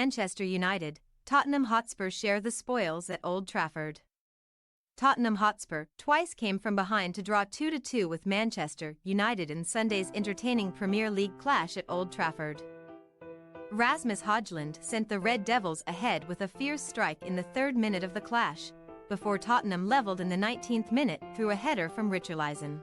Manchester United, Tottenham Hotspur share the spoils at Old Trafford. Tottenham Hotspur twice came from behind to draw 2-2 with Manchester United in Sunday's entertaining Premier League clash at Old Trafford. Rasmus Højlund sent the Red Devils ahead with a fierce strike in the 3rd minute of the clash, before Tottenham levelled in the 19th minute through a header from Richarlison.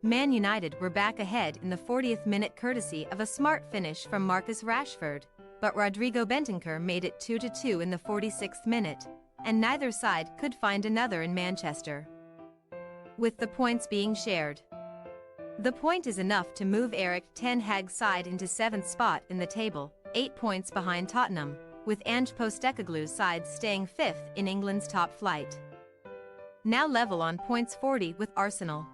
Man United were back ahead in the 40th minute courtesy of a smart finish from Marcus Rashford, but Rodrigo Bentancur made it 2-2 in the 46th minute, and neither side could find another in Manchester, with the points being shared. The point is enough to move Erik ten Hag's side into 7th spot in the table, 8 points behind Tottenham, with Ange Postecoglou's side staying 5th in England's top flight. Now level on points 40 with Arsenal.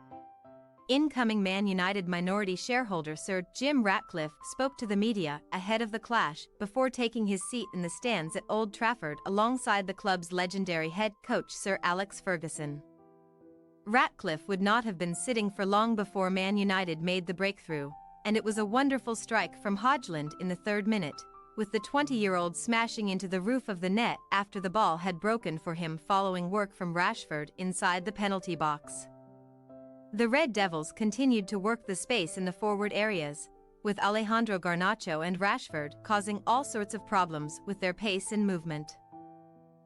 Incoming Man United minority shareholder Sir Jim Ratcliffe spoke to the media ahead of the clash before taking his seat in the stands at Old Trafford alongside the club's legendary head coach Sir Alex Ferguson. Ratcliffe would not have been sitting for long before Man United made the breakthrough, and it was a wonderful strike from Højlund in the 3rd minute, with the 20-year-old smashing into the roof of the net after the ball had broken for him following work from Rashford inside the penalty box. The Red Devils continued to work the space in the forward areas, with Alejandro Garnacho and Rashford causing all sorts of problems with their pace and movement.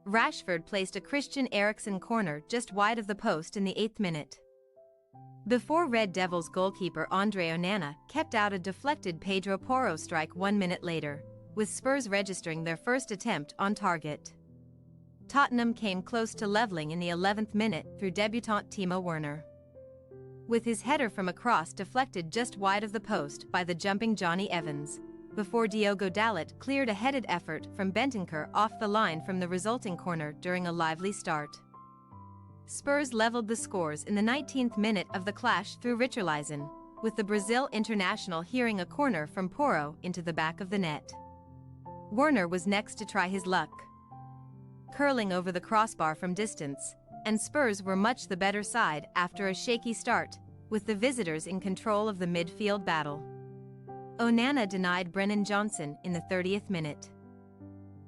Rashford placed a Christian Eriksen corner just wide of the post in the 8th minute, before Red Devils goalkeeper Andre Onana kept out a deflected Pedro Porro strike 1 minute later, with Spurs registering their first attempt on target. Tottenham came close to levelling in the 11th minute through debutant Timo Werner, with his header from a cross deflected just wide of the post by the jumping Johnny Evans, before Diogo Dalot cleared a headed effort from Bentancur off the line from the resulting corner during a lively start. Spurs levelled the scores in the 19th minute of the clash through Richarlison, with the Brazil international hearing a corner from Porro into the back of the net. Werner was next to try his luck, curling over the crossbar from distance, and Spurs were much the better side after a shaky start, with the visitors in control of the midfield battle. Onana denied Brennan Johnson in the 30th minute,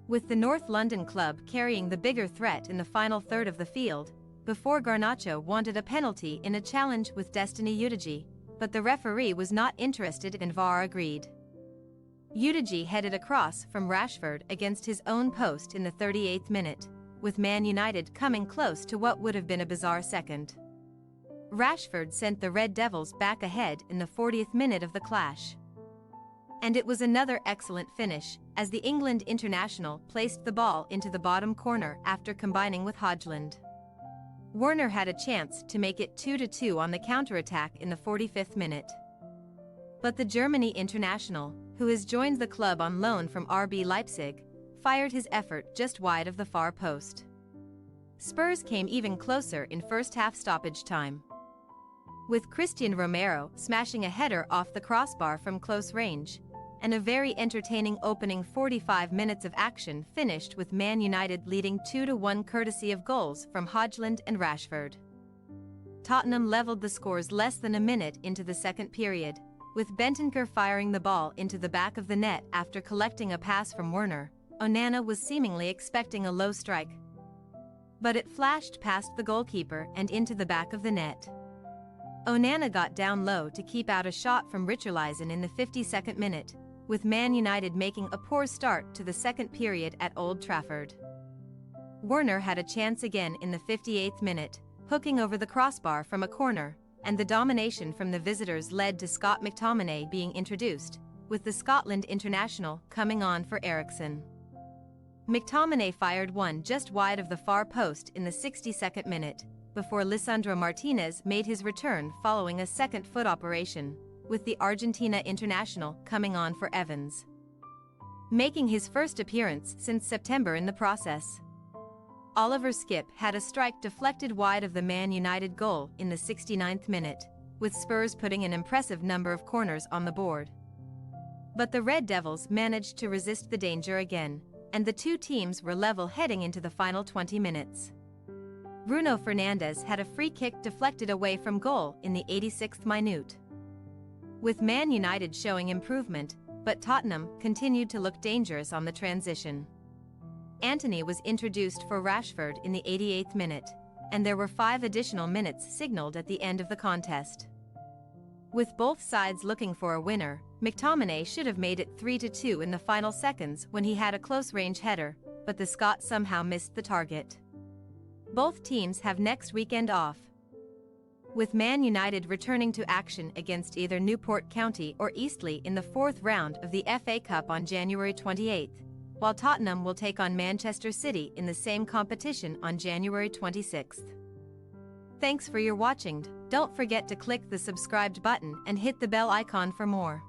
with the North London club carrying the bigger threat in the final third of the field, before Garnacho wanted a penalty in a challenge with Destiny Udogie, but the referee was not interested and VAR agreed. Udogie headed a cross from Rashford against his own post in the 38th minute, with Man United coming close to what would have been a bizarre second. Rashford sent the Red Devils back ahead in the 40th minute of the clash, and it was another excellent finish, as the England international placed the ball into the bottom corner after combining with Højlund. Werner had a chance to make it 2-2 on the counter-attack in the 45th minute, but the Germany international, who has joined the club on loan from RB Leipzig, fired his effort just wide of the far post. Spurs came even closer in first-half stoppage time, with Christian Romero smashing a header off the crossbar from close range, and a very entertaining opening 45 minutes of action finished with Man United leading 2-1 courtesy of goals from Højlund and Rashford. Tottenham levelled the scores less than a minute into the 2nd period, with Bentancur firing the ball into the back of the net after collecting a pass from Werner. Onana was seemingly expecting a low strike, but it flashed past the goalkeeper and into the back of the net. Onana got down low to keep out a shot from Richarlison in the 52nd minute, with Man United making a poor start to the 2nd period at Old Trafford. Werner had a chance again in the 58th minute, hooking over the crossbar from a corner, and the domination from the visitors led to Scott McTominay being introduced, with the Scotland international coming on for Eriksen. McTominay fired one just wide of the far post in the 62nd minute, before Lisandro Martinez made his return following a second foot operation, with the Argentina international coming on for Evans, making his first appearance since September in the process. Oliver Skipp had a strike deflected wide of the Man United goal in the 69th minute, with Spurs putting an impressive number of corners on the board. But the Red Devils managed to resist the danger again, and the two teams were level heading into the final 20 minutes. Bruno Fernandes had a free kick deflected away from goal in the 86th minute. With Man United showing improvement, but Tottenham continued to look dangerous on the transition. Antony was introduced for Rashford in the 88th minute, and there were 5 additional minutes signaled at the end of the contest. With both sides looking for a winner, McTominay should have made it 3-2 in the final seconds when he had a close-range header, but the Scot somehow missed the target. Both teams have next weekend off, with Man United returning to action against either Newport County or Eastleigh in the 4th round of the FA Cup on January 28, while Tottenham will take on Manchester City in the same competition on January 26. Thanks for your watching. Don't forget to click the subscribed button and hit the bell icon for more.